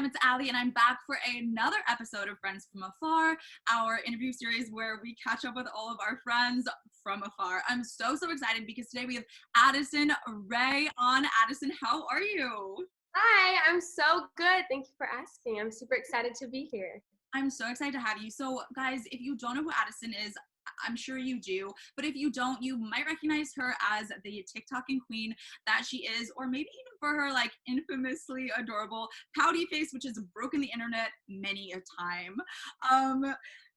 fam, it's Allie, and I'm back for another episode of Friends from Afar, our interview series where we catch up with all of our friends from afar. I'm so excited because today we have Addison Rae on. Addison, how are you? Hi, I'm so good. Thank you for asking. I'm super excited to be here. I'm so excited to have you. So, guys, if you don't know who Addison is, I'm sure you do, but if you don't, you might recognize her as the TikToking queen that she is, or maybe even for her like infamously adorable pouty face, which has broken the internet many a time.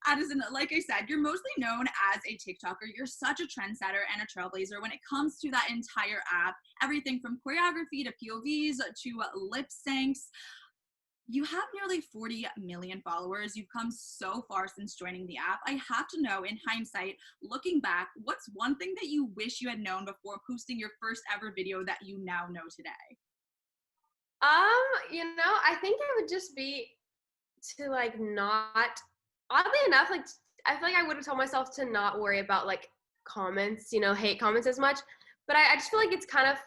Addison, like I said, you're mostly known as a TikToker. You're such a trendsetter and a trailblazer when it comes to that entire app, everything from choreography to POVs to lip syncs. You have nearly 40 million followers. You've come so far since joining the app. I have to know, in hindsight, looking back, what's one thing that you wish you had known before posting your first ever video that you now know today? I think it would just be to like not, oddly enough, like I feel like I would have told myself to not worry about like comments, hate comments as much. But I just feel like it's kind of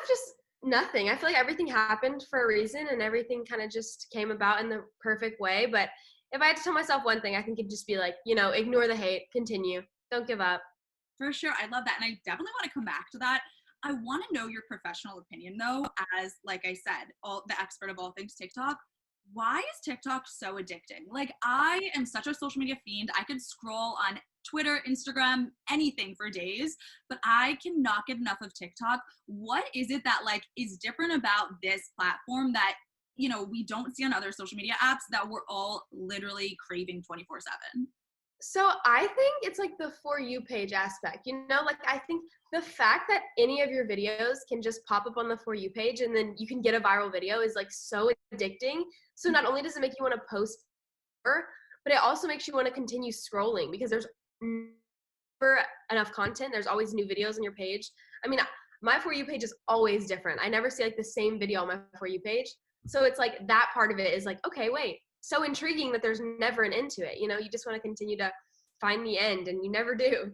just nothing. I feel like everything happened for a reason and everything kind of just came about in the perfect way. But if I had to tell myself one thing, I think it'd just be like, ignore the hate, continue, don't give up. For sure. I love that. And I definitely want to come back to that. I want to know your professional opinion, though, as, like I said, the expert of all things TikTok. Why is TikTok so addicting? Like, I am such a social media fiend. I could scroll on Twitter, Instagram, anything for days, but I cannot get enough of TikTok. What is it that like is different about this platform that, we don't see on other social media apps that we're all literally craving 24/7? So I think it's like the For You page aspect, like I think the fact that any of your videos can just pop up on the For You page and then you can get a viral video is like so addicting. So not only does it make you want to post more, but it also makes you want to continue scrolling because there's never enough content. There's always new videos on your page. I mean, my For You page is always different. I never see like the same video on my For You page. So it's like that part of it is like, okay, wait, so intriguing that there's never an end to it. You just want to continue to find the end and you never do.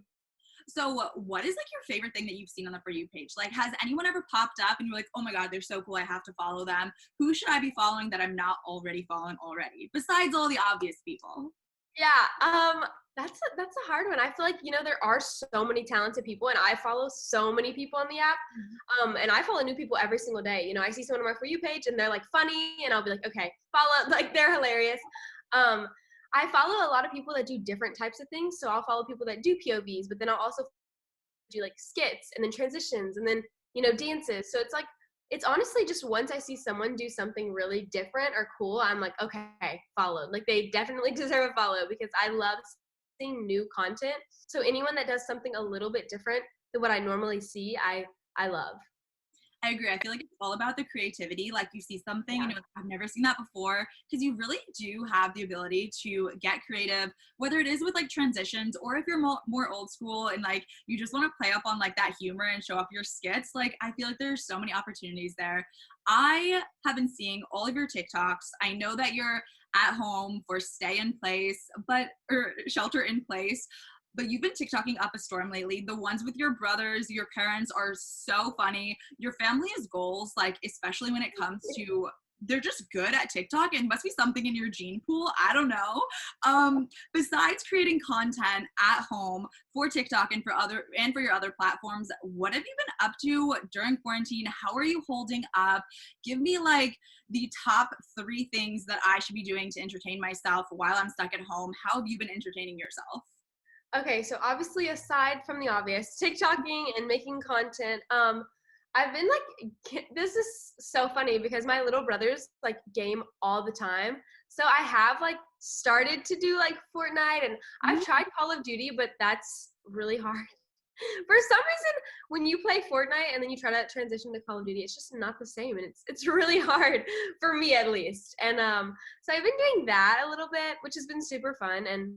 So what is like your favorite thing that you've seen on the For You page? Like, has anyone ever popped up and you're like, oh my God, they're so cool, I have to follow them? Who should I be following that I'm not already following already, besides all the obvious people? Yeah, that's a hard one. I feel like, there are so many talented people and I follow so many people on the app. And I follow new people every single day. I see someone on my For You page and they're like funny and I'll be like, okay, follow, like they're hilarious. I follow a lot of people that do different types of things. So I'll follow people that do POVs, but then I'll also do like skits and then transitions and then, dances. So it's honestly just once I see someone do something really different or cool, I'm like, okay, follow. Like they definitely deserve a follow because I love seeing new content. So anyone that does something a little bit different than what I normally see, I love. I agree. I feel like it's all about the creativity. Like you see something, Yeah. and you're like, I've never seen that before, because you really do have the ability to get creative, whether it is with like transitions or if you're more old school and like you just want to play up on like that humor and show off your skits. Like I feel like there's so many opportunities there. I have been seeing all of your TikToks. I know that you're at home for stay in place, or shelter in place. But you've been TikToking up a storm lately. The ones with your brothers, your parents are so funny. Your family has goals, like especially when it comes to they're just good at TikTok. It must be something in your gene pool. I don't know. Besides creating content at home for TikTok and for your other platforms, what have you been up to during quarantine? How are you holding up? Give me like the top 3 things that I should be doing to entertain myself while I'm stuck at home. How have you been entertaining yourself? Okay, so obviously aside from the obvious, TikToking and making content, I've been like, this is so funny because my little brothers like game all the time. So I have like started to do like Fortnite and I've tried Call of Duty, but that's really hard. For some reason, when you play Fortnite and then you try to transition to Call of Duty, it's just not the same, and it's really hard for me at least. And so I've been doing that a little bit, which has been super fun, and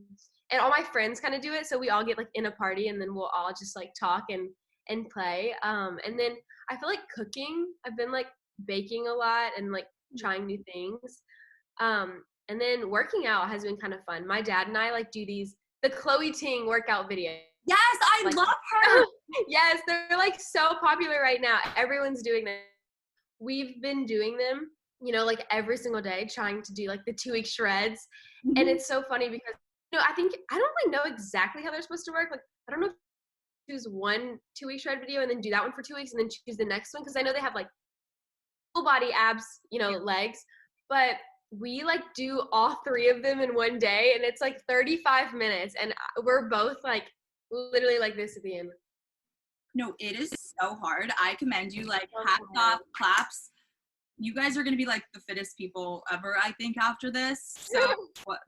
all my friends kind of do it. So we all get like in a party, and then we'll all just like talk and play. And then I feel like cooking. I've been like baking a lot and like trying new things. And then working out has been kind of fun. My dad and I like do the Chloe Ting workout videos. Yes, I Like, love her. yes, they're like so popular right now. Everyone's doing them. We've been doing them like every single day trying to do like the 2-week shreds. And Mhm. it's so funny because, I think I don't really know exactly how they're supposed to work. Like, I don't know if you choose one 2-week shred video and then do that one for 2 weeks and then choose the next one. Cause I know they have like full body abs, legs, but we like do all 3 of them in one day and it's like 35 minutes and we're both like literally like this at the end. No, it is so hard. I commend you. Like, So hats off, hard. claps. You guys are going to be like the fittest people ever, I think, after this. So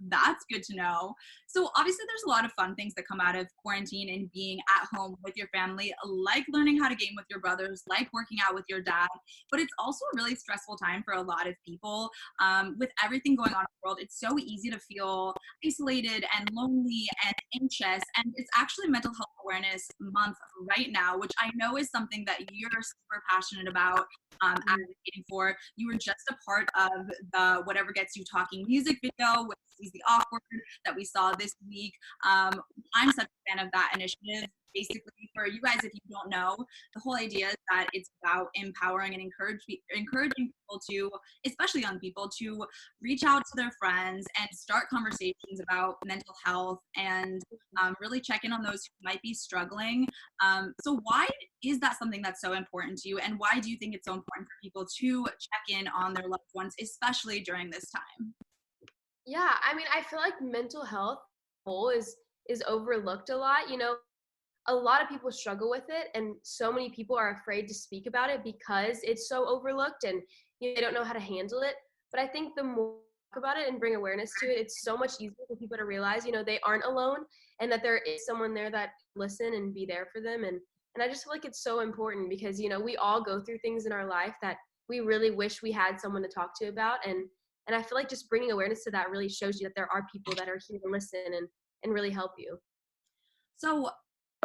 that's good to know. So obviously there's a lot of fun things that come out of quarantine and being at home with your family, like learning how to game with your brothers, like working out with your dad. But it's also a really stressful time for a lot of people. With everything going on in the world, it's so easy to feel isolated and lonely and anxious. And it's actually Mental Health Awareness Month right now, which I know is something that you're super passionate about, advocating for. You were just a part of the Whatever Gets You Talking music video with Seize the Awkward that we saw this week. I'm such a fan of that initiative. Basically, for you guys, if you don't know, the whole idea is that it's about empowering and encouraging people to, especially young people, to reach out to their friends and start conversations about mental health and really check in on those who might be struggling. So why is that something that's so important to you, and why do you think it's so important for people to check in on their loved ones, especially during this time? Yeah, I mean, I feel like mental health whole is overlooked a lot. A lot of people struggle with it, and so many people are afraid to speak about it because it's so overlooked and they don't know how to handle it. But I think the more we talk about it and bring awareness to it, it's so much easier for people to realize, they aren't alone and that there is someone there that listen and be there for them. And I just feel like it's so important because we all go through things in our life that we really wish we had someone to talk to about. And I feel like just bringing awareness to that really shows you that there are people that are here to listen and really help you. So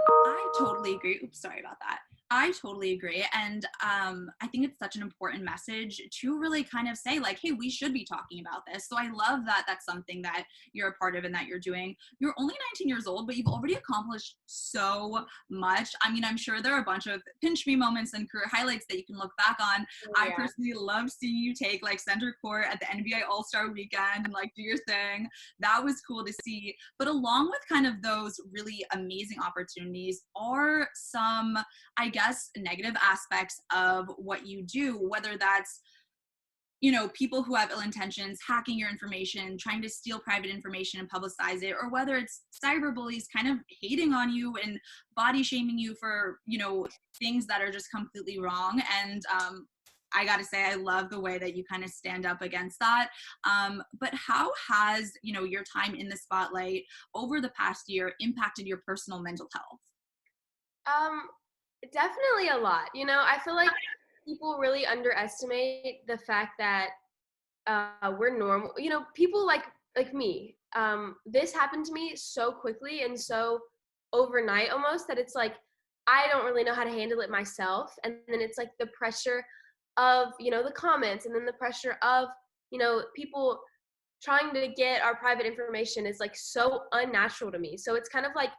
I totally agree. Oops, sorry about that. I totally agree. And I think it's such an important message to really kind of say, like, hey, we should be talking about this. So I love that that's something that you're a part of and that you're doing. You're only 19 years old, but you've already accomplished so much. I mean, I'm sure there are a bunch of pinch me moments and career highlights that you can look back on. Oh, I yeah. personally love seeing you take like center court at the NBA All-Star weekend and like do your thing. That was cool to see. But along with kind of those really amazing opportunities are some, I guess, negative aspects of what you do, whether that's, people who have ill intentions hacking your information, trying to steal private information and publicize it, or whether it's cyberbullies kind of hating on you and body shaming you for, things that are just completely wrong. And I gotta say, I love the way that you kind of stand up against that. But how has, your time in the spotlight over the past year impacted your personal mental health? Um, Definitely a lot. I feel like people really underestimate the fact that we're normal. People like me. This happened to me so quickly and so overnight almost that it's like I don't really know how to handle it myself. And then it's like the pressure of the comments, and then the pressure of people trying to get our private information is like so unnatural to me. So it's kind of like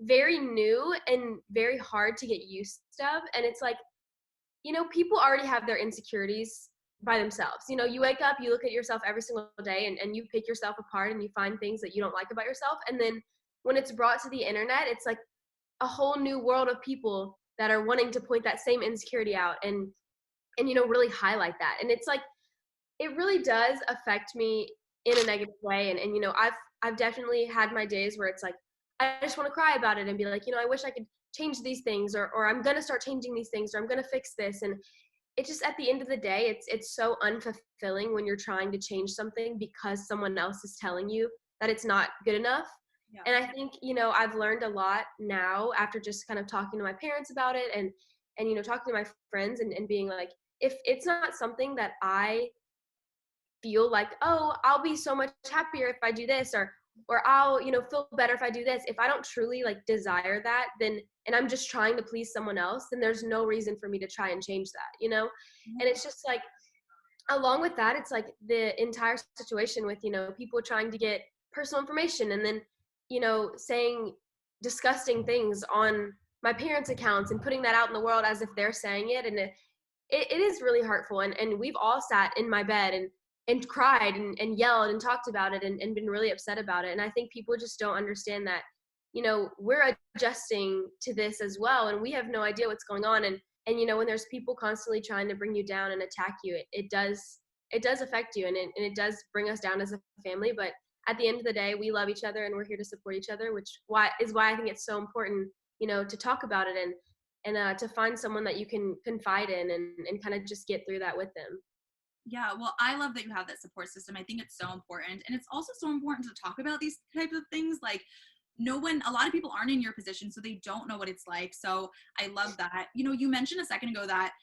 very new and very hard to get used to. And it's like, people already have their insecurities by themselves. You wake up, you look at yourself every single day and you pick yourself apart and you find things that you don't like about yourself. And then when it's brought to the internet, it's like a whole new world of people that are wanting to point that same insecurity out and really highlight that. And it's like it really does affect me in a negative way. And I've definitely had my days where it's like I just want to cry about it and be like, I wish I could change these things, or I'm gonna start changing these things, or I'm gonna fix this. And it's just at the end of the day, it's so unfulfilling when you're trying to change something because someone else is telling you that it's not good enough. Yeah. And I think, I've learned a lot now after just kind of talking to my parents about it and talking to my friends and being like, if it's not something that I feel like, oh, I'll be so much happier if I do this, or I'll, feel better if I do this. If I don't truly like desire that, then and I'm just trying to please someone else, then there's no reason for me to try and change that. And it's just like along with that, it's like the entire situation with, people trying to get personal information and then, saying disgusting things on my parents' accounts and putting that out in the world as if they're saying it. And it is really hurtful. And we've all sat in my bed and cried and yelled and talked about it and been really upset about it. And I think people just don't understand that, we're adjusting to this as well. And we have no idea what's going on. And when there's people constantly trying to bring you down and attack you, it does affect you, and it does bring us down as a family. But at the end of the day, we love each other and we're here to support each other, which is why I think it's so important, to talk about it and to find someone that you can confide in and kind of just get through that with them. Yeah, well, I love that you have that support system. I think it's so important. And it's also so important to talk about these types of things. Like, a lot of people aren't in your position, so they don't know what it's like. So I love that. You mentioned a second ago that,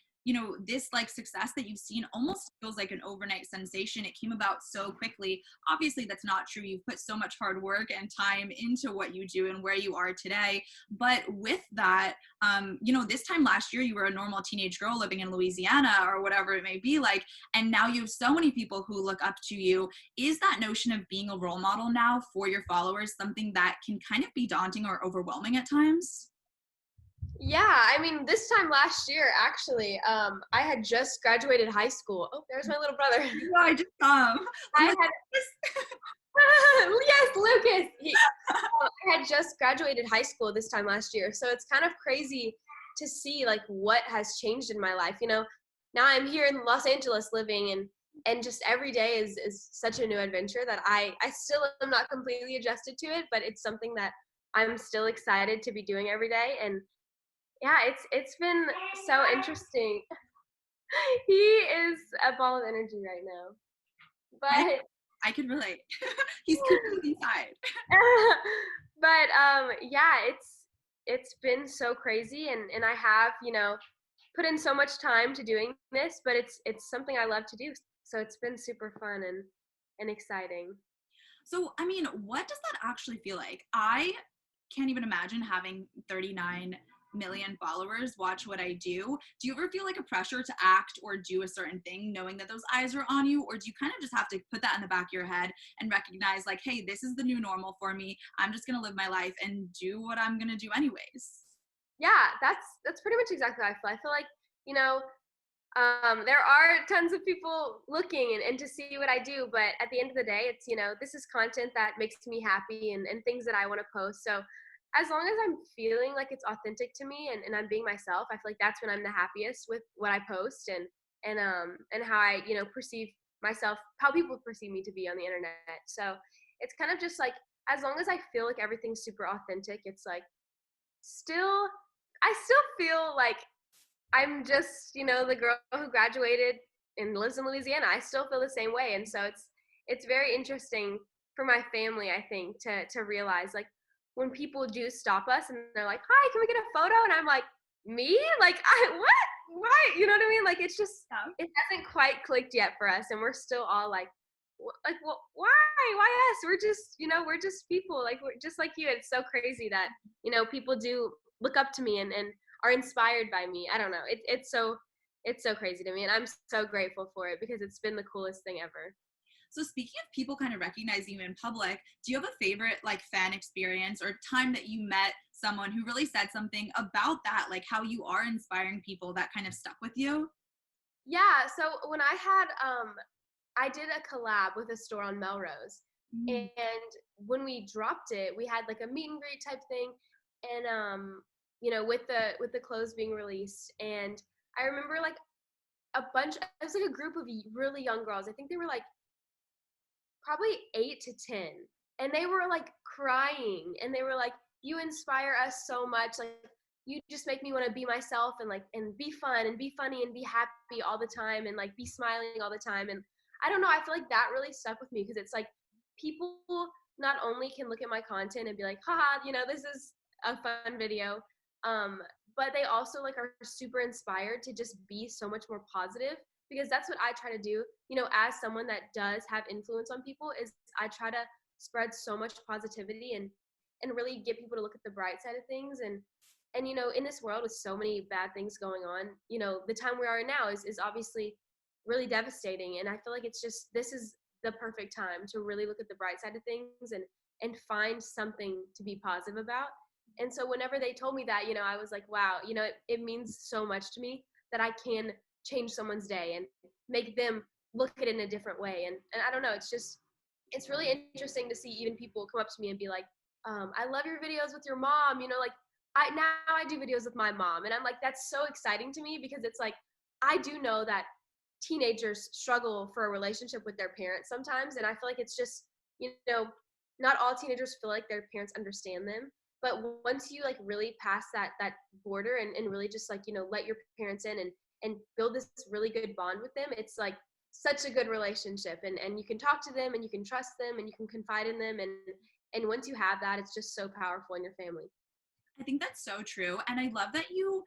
this like success that you've seen almost feels like an overnight sensation. It came about so quickly. Obviously, that's not true. You've put so much hard work and time into what you do and where you are today. But with that, this time last year, you were a normal teenage girl living in Louisiana or whatever it may be like. And now you have so many people who look up to you. Is that notion of being a role model now for your followers something that can kind of be daunting or overwhelming at times? Yeah, I mean, this time last year, actually, I had just graduated high school. Oh, there's my little brother. Yeah, I just I'm I like, had, yes, Lucas. I had just graduated high school this time last year, so it's kind of crazy to see like what has changed in my life. Now I'm here in Los Angeles living, and just every day is such a new adventure that I still am not completely adjusted to it, but it's something that I'm still excited to be doing every day. And yeah, it's been so interesting. He is a ball of energy right now. I But I can relate. He's cooking inside. yeah, it's been so crazy, and I have, put in so much time to doing this, but it's something I love to do. So it's been super fun and exciting. So, I mean, what does that actually feel like? I can't even imagine having 39 million followers watch what I do. Do you ever feel like a pressure to act or do a certain thing knowing that those eyes are on you? Or do you kind of just have to put that in the back of your head and recognize like, hey, this is the new normal for me. I'm just going to live my life and do what I'm going to do anyways. Yeah, that's pretty much exactly how I feel. I feel like, you know, there are tons of people looking and to see what I do, but at the end of the day, it's, this is content that makes me happy and things that I want to post. So as long as I'm feeling like it's authentic to me and I'm being myself, I feel like that's when I'm the happiest with what I post and how I, perceive myself, how people perceive me to be on the internet. So it's kind of just like, as long as I feel like everything's super authentic, it's like still, I still feel like I'm just, the girl who graduated and lives in Louisiana. I still feel the same way. And so it's very interesting for my family, I think, to realize like when people do stop us and they're like, "Hi, can we get a photo?" And I'm like, "Me? Like what? Why?" You know what I mean? Like it's just Yeah. it hasn't quite clicked yet for us, and we're still all like well, why? Why us? We're just people. Like we're just like you. It's so crazy that, people do look up to me and are inspired by me. I don't know. It's so crazy to me, and I'm so grateful for it because it's been the coolest thing ever. So speaking of people kind of recognizing you in public, do you have a favorite like fan experience or time that you met someone who really said something about that, like how you are inspiring people that kind of stuck with you? Yeah. So when I did a collab with a store on Melrose, Mm. and when we dropped it, we had like a meet and greet type thing, and with the clothes being released, and I remember like a bunch. It was like a group of really young girls. I think they were like probably 8 to 10, and they were like crying, and they were like, "You inspire us so much. Like you just make me want to be myself and like and be fun and be funny and be happy all the time and like be smiling all the time." And I don't know, I feel like that really stuck with me because it's like people not only can look at my content and be like, haha, this is a fun video, um, but they also like are super inspired to just be so much more positive, because that's what I try to do, as someone that does have influence on people, is I try to spread so much positivity and really get people to look at the bright side of things. And in this world with so many bad things going on, the time we are in now is obviously really devastating. And I feel like it's just, this is the perfect time to really look at the bright side of things and find something to be positive about. And so whenever they told me that, I was like, wow, it means so much to me that I can change someone's day and make them look at it in a different way. And I don't know, it's really interesting to see even people come up to me and be like, I love your videos with your mom, like I do videos with my mom. And I'm like, that's so exciting to me, because it's like, I do know that teenagers struggle for a relationship with their parents sometimes. And I feel like it's just, not all teenagers feel like their parents understand them. But once you like really pass that border and really just like, let your parents in and build this really good bond with them, it's like such a good relationship. And you can talk to them and you can trust them and you can confide in them. And once you have that, it's just so powerful in your family. I think that's so true. And I love that you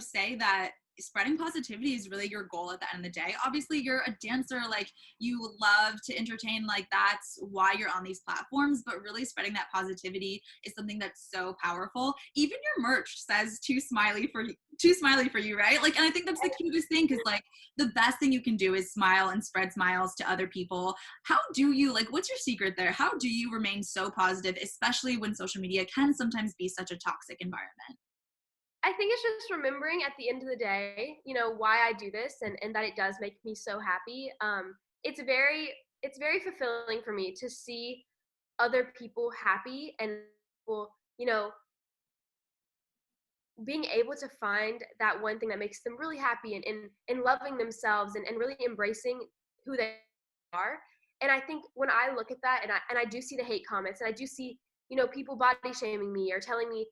say that spreading positivity is really your goal at the end of the day. Obviously, you're a dancer, like you love to entertain, like that's why you're on these platforms, but really spreading that positivity is something that's so powerful. Even your merch says too smiley for you, right? Like, and I think that's the cutest thing, because like the best thing you can do is smile and spread smiles to other people. How do you, like, what's your secret there? How do you remain so positive, especially when social media can sometimes be such a toxic environment? I think it's just remembering at the end of the day, why I do this, and that it does make me so happy. It's very fulfilling for me to see other people happy, and people, being able to find that one thing that makes them really happy, and loving themselves, and really embracing who they are. And I think when I look at that, and I do see the hate comments, and I do see, people body shaming me or telling me,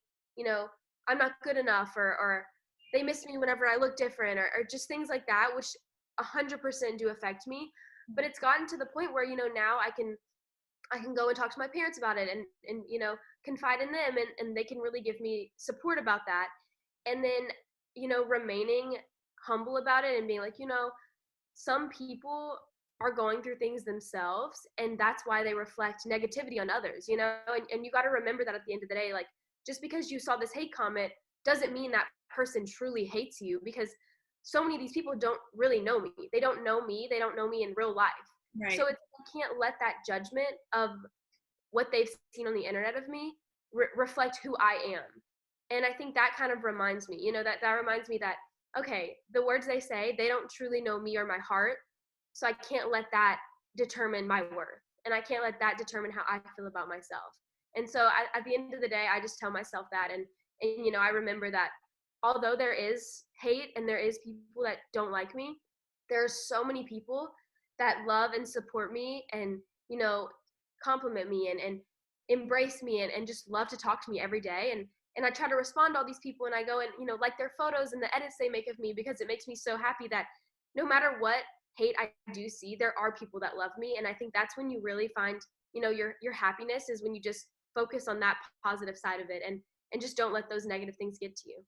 I'm not good enough, or they miss me whenever I look different, or just things like that, which 100% do affect me. But it's gotten to the point where, now I can go and talk to my parents about it, and confide in them, and they can really give me support about that. And then, remaining humble about it and being like, some people are going through things themselves, and that's why they reflect negativity on others, and you got to remember that at the end of the day, like, just because you saw this hate comment doesn't mean that person truly hates you, because so many of these people don't really know me. They don't know me. They don't know me in real life. Right. So you can't let that judgment of what they've seen on the internet of me reflect who I am. And I think that kind of reminds me, that reminds me that, okay, the words they say, they don't truly know me or my heart. So I can't let that determine my worth. And I can't let that determine how I feel about myself. And so at the end of the day, I just tell myself that. And I remember that although there is hate and there is people that don't like me, there are so many people that love and support me, and, compliment me, and embrace me, and just love to talk to me every day. And I try to respond to all these people, and I go and, like their photos and the edits they make of me, because it makes me so happy that no matter what hate I do see, there are people that love me. And I think that's when you really find, your happiness, is when you just focus on that positive side of it, and just don't let those negative things get to you.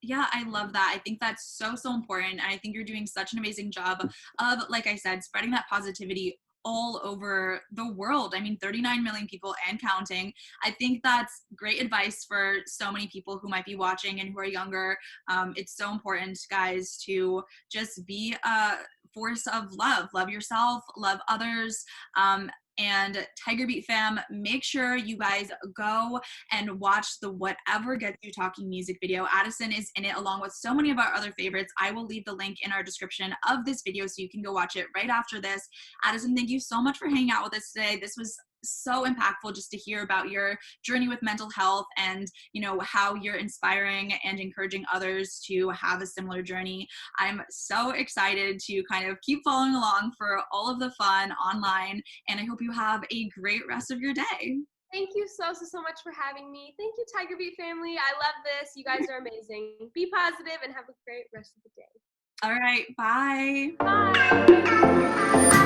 Yeah, I love that. I think that's so, so important. And I think you're doing such an amazing job of, like I said, spreading that positivity all over the world. I mean, 39 million people and counting. I think that's great advice for so many people who might be watching and who are younger. It's so important, guys, to just be a force of love. Love yourself, love others. And TigerBeat fam, make sure you guys go and watch the Whatever Gets You Talking music video. Addison is in it along with so many of our other favorites. I will leave the link in our description of this video so you can go watch it right after this. Addison, thank you so much for hanging out with us today. This was so impactful just to hear about your journey with mental health, and how you're inspiring and encouraging others to have a similar journey. I'm so excited to kind of keep following along for all of the fun online, and I hope you have a great rest of your day. Thank you so much for having me. Thank you, TigerBeat family. I love this. You guys are amazing. Be positive and have a great rest of the day. All right, bye. Bye.